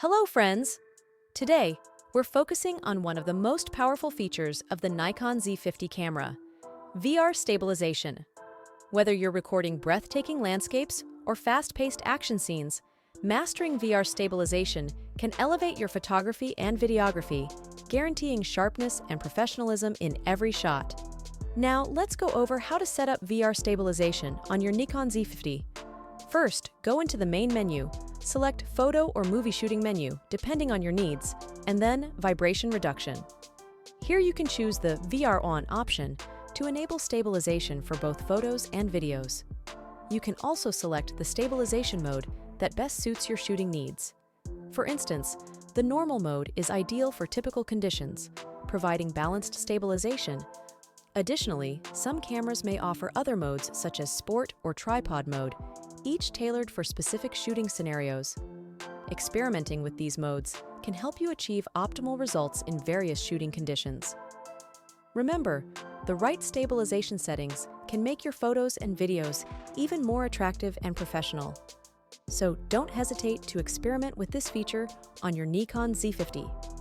Hello, friends! Today, we're focusing on one of the most powerful features of the Nikon Z50 camera, VR stabilization. Whether you're recording breathtaking landscapes or fast-paced action scenes, mastering VR stabilization can elevate your photography and videography, guaranteeing sharpness and professionalism in every shot. Now, let's go over how to set up VR stabilization on your Nikon Z50. First, go into the main menu, select Photo or Movie Shooting menu, depending on your needs, and then Vibration Reduction. Here you can choose the VR On option to enable stabilization for both photos and videos. You can also select the stabilization mode that best suits your shooting needs. For instance, the normal mode is ideal for typical conditions, providing balanced stabilization. Additionally, some cameras may offer other modes such as Sport or Tripod mode, each tailored for specific shooting scenarios. Experimenting with these modes can help you achieve optimal results in various shooting conditions. Remember, the right stabilization settings can make your photos and videos even more attractive and professional. So don't hesitate to experiment with this feature on your Nikon Z50.